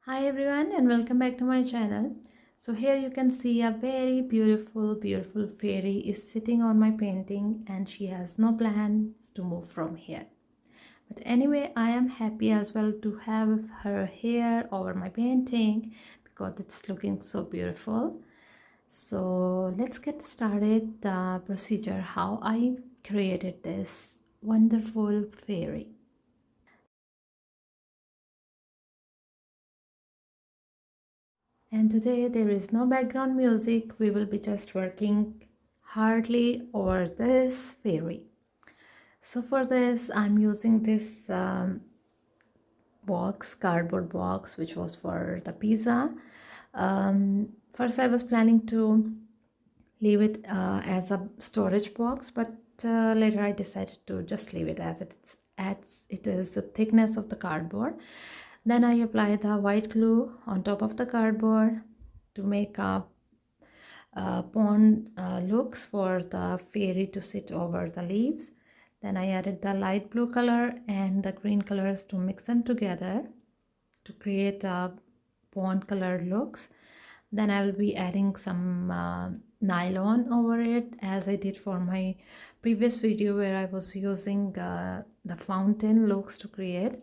Hi everyone and welcome back to my channel. So here you can see a very beautiful fairy is sitting on my painting and she has no plans to move from here. But anyway, I am happy as well to have her here over my painting because it's looking so beautiful. So let's get started the procedure how I created this wonderful fairy. And today there is no background music, we will be just working hardly over this fairy. So for this I'm using this cardboard box, which was for the pizza. First I was planning to leave it as a storage box, but later I decided to just leave it as it is the thickness of the cardboard. Then I apply the white glue on top of the cardboard to make a pond looks for the fairy to sit over the leaves. Then I added the light blue color and the green colors to mix them together to create a pond color looks. Then I will be adding some nylon over it, as I did for my previous video where I was using the fountain looks to create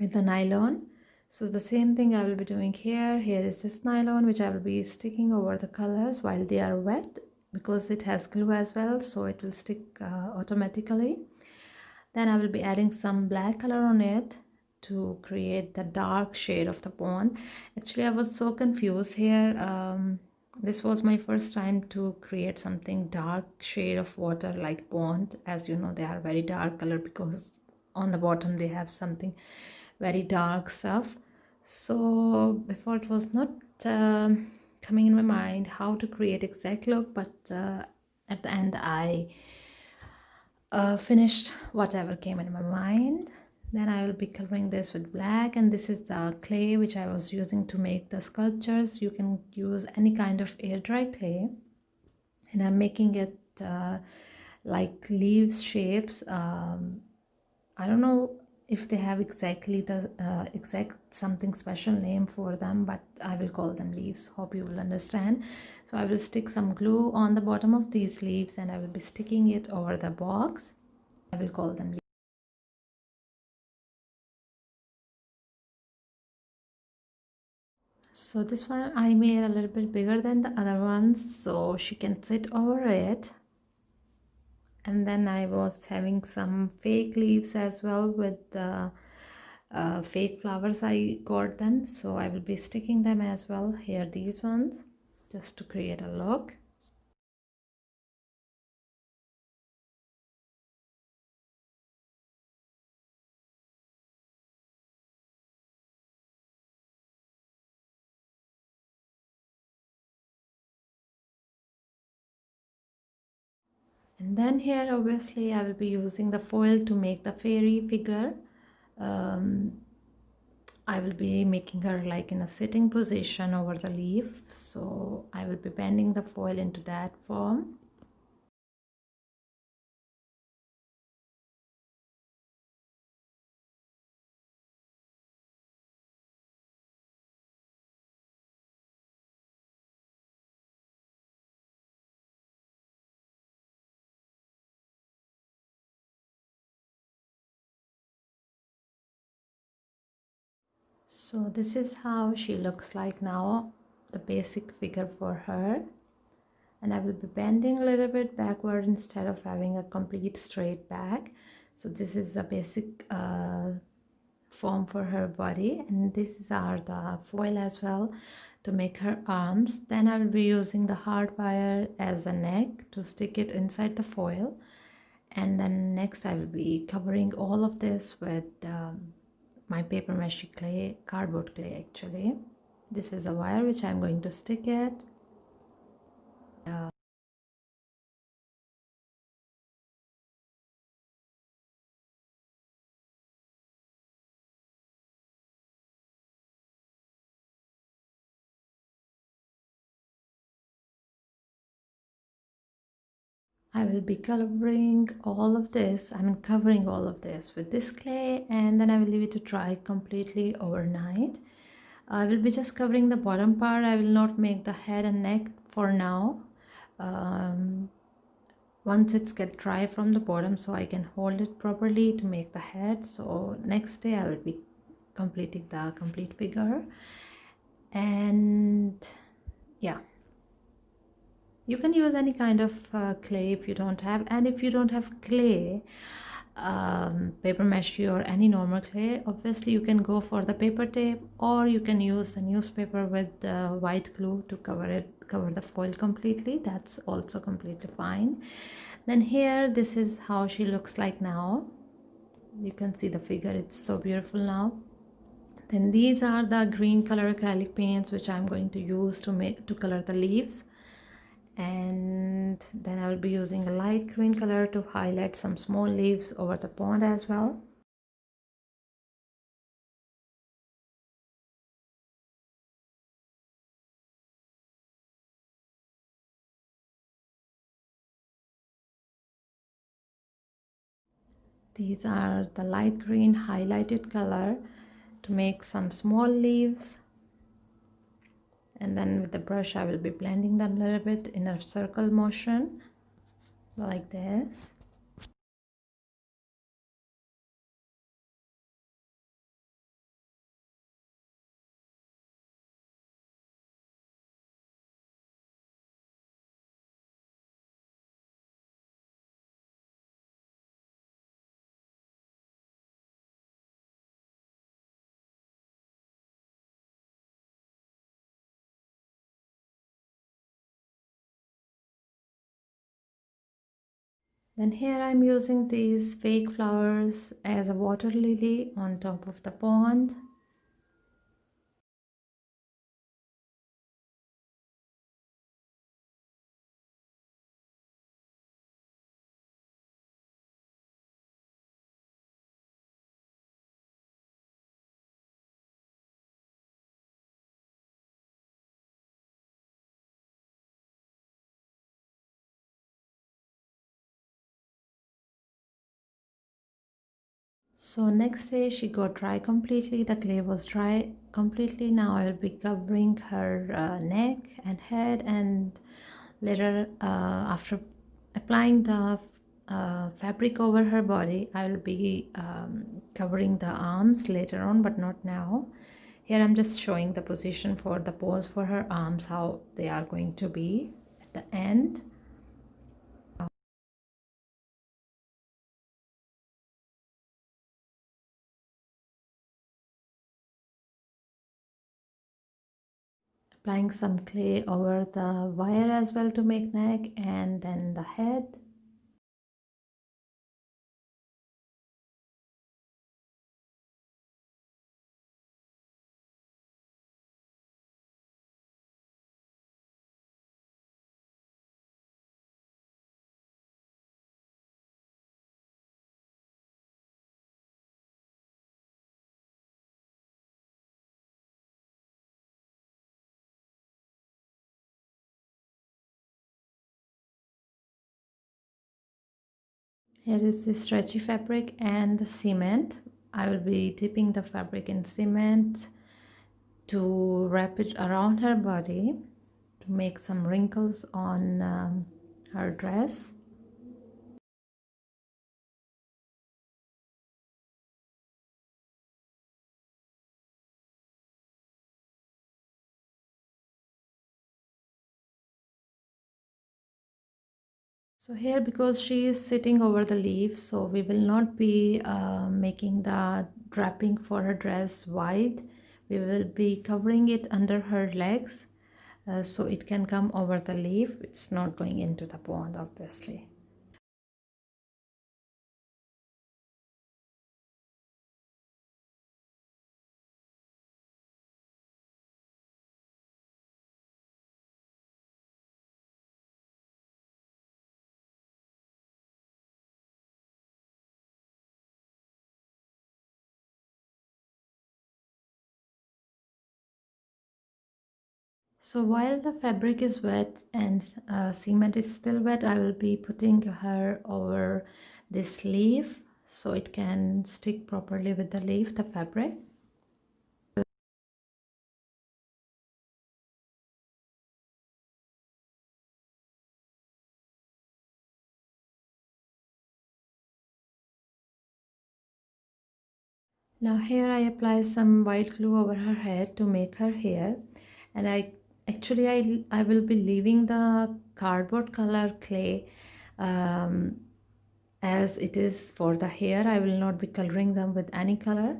with the nylon. So the same thing I will be doing here. Here is this nylon which I will be sticking over the colors while they are wet, because it has glue as well, so it will stick automatically. Then I will be adding some black color on it to create the dark shade of the pond. Actually I was so confused here. This was my first time to create something dark shade of water like pond. As you know, they are very dark color because on the bottom they have something very dark stuff. So before it was not coming in my mind how to create exact look, but at the end I finished whatever came in my mind. Then I will be coloring this with black, and this is the clay which I was using to make the sculptures. You can use any kind of air dry clay, and I'm making it like leaves shapes. I don't know if they have exactly the exact something special name for them, but I will call them leaves. Hope you will understand. So I will stick some glue on the bottom of these leaves and I will be sticking it over the box. I will call them leaves. So this one I made a little bit bigger than the other ones so she can sit over it. And then I was having some fake leaves as well with the fake flowers. I got them, so I will be sticking them as well here, these ones, just to create a look. And then here obviously I will be using the foil to make the fairy figure. um, I will be making her like in a sitting position over the leaf, so I will be bending the foil into that form. So this is how she looks like now, the basic figure for her. And I will be bending a little bit backward instead of having a complete straight back. So this is a basic form for her body, and this is our the foil as well to make her arms. Then I will be using the hard wire as a neck to stick it inside the foil, and then next I will be covering all of this with my paper mache clay, cardboard clay actually. This is a wire which I'm going to stick it. I will be covering all of this, covering all of this with this clay, and then I will leave it to dry completely overnight. I will be just covering the bottom part. I will not make the head and neck for now. um, Once it's get dry from the bottom, so I can hold it properly to make the head. So next day I will be completing the complete figure. And yeah, you can use any kind of clay if you don't have. And if you don't have clay, paper mache or any normal clay, obviously you can go for the paper tape, or you can use the newspaper with the white glue to cover the foil completely. That's also completely fine. Then here, this is how she looks like now. You can see the figure, it's so beautiful now. Then these are the green color acrylic paints which I'm going to use to color the leaves. And then I will be using a light green color to highlight some small leaves over the pond as well. These are the light green highlighted color to make some small leaves. And then with the brush I will be blending them a little bit in a circle motion like this. Then here I'm using these fake flowers as a water lily on top of the pond. So next day she got dry completely, the clay was dry completely. Now I will be covering her neck and head, and later after applying the fabric over her body, I will be covering the arms later on, but not now. Here I'm just showing the position for the pose for her arms, how they are going to be at the end. Applying some clay over the wire as well to make neck and then the head. Here is the stretchy fabric and the cement. I will be dipping the fabric in cement to wrap it around her body to make some wrinkles on her dress. So here, because she is sitting over the leaves, so we will not be making the draping for her dress wide. We will be covering it under her legs, so it can come over the leaf. It's not going into the pond, obviously. So while the fabric is wet and cement is still wet, I will be putting her over this leaf so it can stick properly with the leaf, the fabric. Now here I apply some white glue over her head to make her hair, and I will be leaving the cardboard color clay um, as it is for the hair. I will not be coloring them with any color.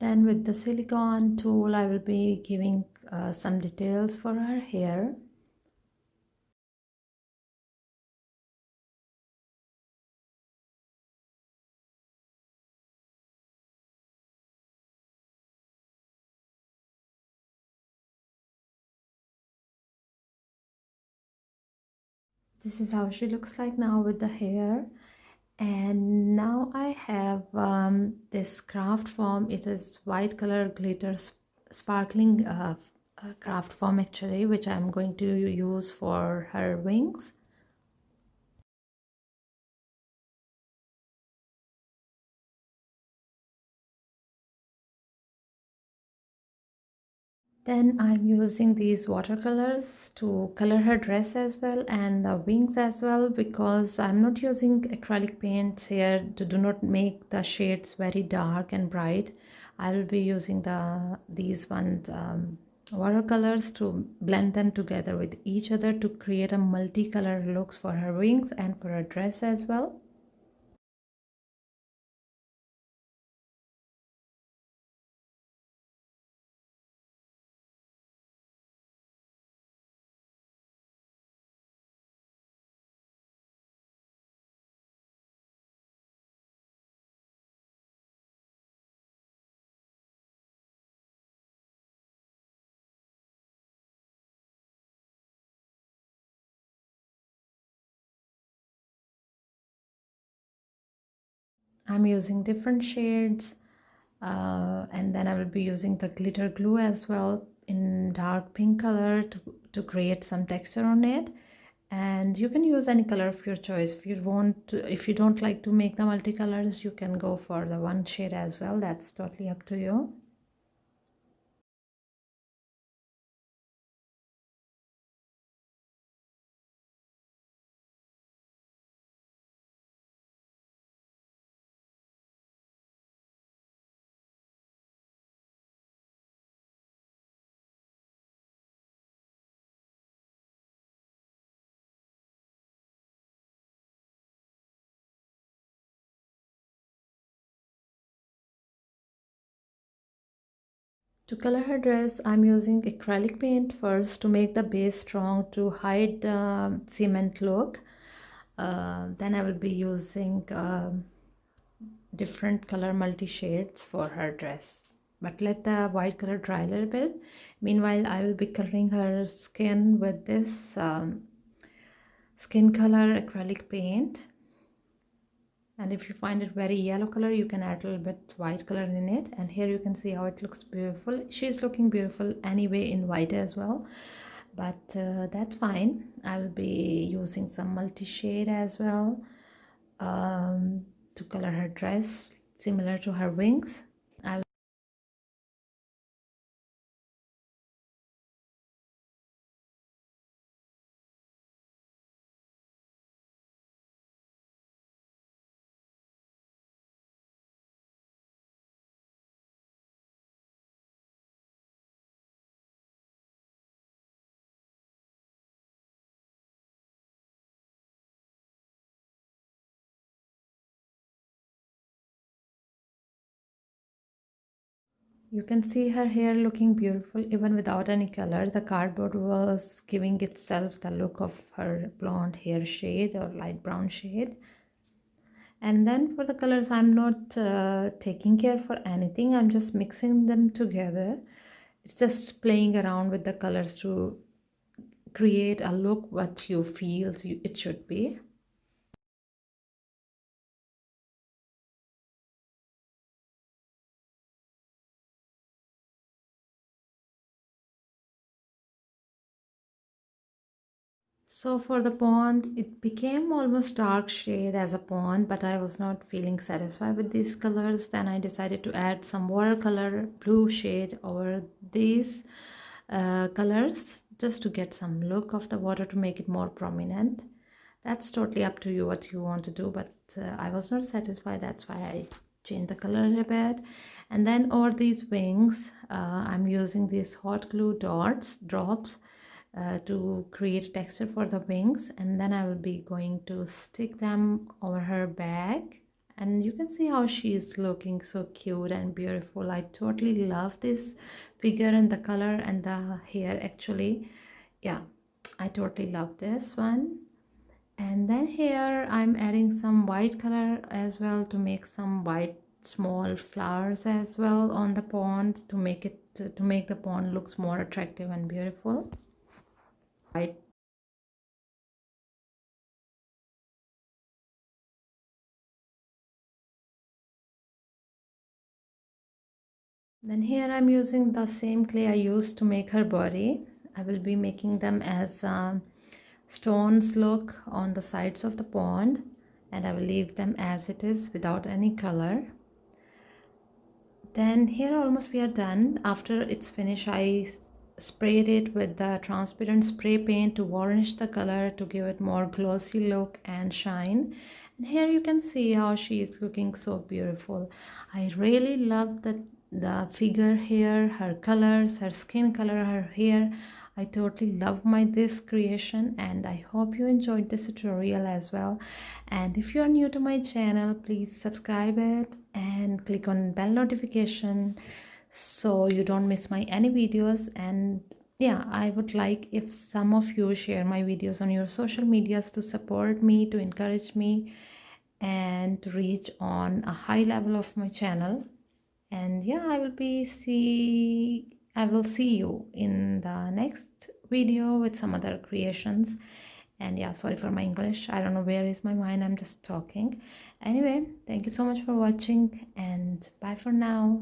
Then with the silicone tool I will be giving some details for her hair. This is how she looks like now with the hair. And now I have this craft foam. It is white color glitter sparkling craft foam actually, which I'm going to use for her wings. Then I'm using these watercolors to color her dress as well and the wings as well, because I'm not using acrylic paints here to do not make the shades very dark and bright. I will be using these ones watercolors to blend them together with each other to create a multicolor looks for her wings and for her dress as well. I'm using different shades, and then I will be using the glitter glue as well in dark pink color to create some texture on it. And you can use any color of your choice. If you don't like to make the multicolors, you can go for the one shade as well. That's totally up to you. To color her dress, I'm using acrylic paint first to make the base strong to hide the cement look. Then I will be using different color multi shades for her dress, but let the white color dry a little bit. Meanwhile, I will be coloring her skin with this skin color acrylic paint. And if you find it very yellow color, you can add a little bit white color in it. And here you can see how it looks beautiful. She's looking beautiful anyway in white as well, but that's fine. I will be using some multi shade as well to color her dress similar to her wings. You can see her hair looking beautiful even without any color. The cardboard was giving itself the look of her blonde hair shade or light brown shade. And then for the colors, I'm not taking care for anything. I'm just mixing them together. It's just playing around with the colors to create a look what you feel it should be. So for the pond, it became almost dark shade as a pond, but I was not feeling satisfied with these colors. Then I decided to add some watercolor blue shade over these colors just to get some look of the water to make it more prominent. That's totally up to you what you want to do, but I was not satisfied. That's why I changed the color a bit. And then over these wings, I'm using these hot glue drops to create texture for the wings, and then I will be going to stick them over her back. And you can see how she's looking so cute and beautiful. I totally love this figure and the color and the hair actually. Yeah, I totally love this one. And then here I'm adding some white color as well to make some white small flowers as well on the pond to make the pond looks more attractive and beautiful. White. Then here I'm using the same clay I used to make her body. I will be making them as stones look on the sides of the pond, and I will leave them as it is without any color. Then here almost we are done. After it's finished, I sprayed it with the transparent spray paint to varnish the color to give it more glossy look and shine. And here you can see how she is looking so beautiful. I really love the figure here, her colors, her skin color, her hair. I totally love this creation, and I hope you enjoyed this tutorial as well. And if you are new to my channel, please subscribe it and click on bell notification so you don't miss my any videos. And yeah, I would like if some of you share my videos on your social medias to support me, to encourage me, and to reach on a high level of my channel. And yeah, I will see you in the next video with some other creations. And yeah, sorry for my English, I don't know where is my mind, I'm just talking. Anyway, thank you so much for watching, and bye for now.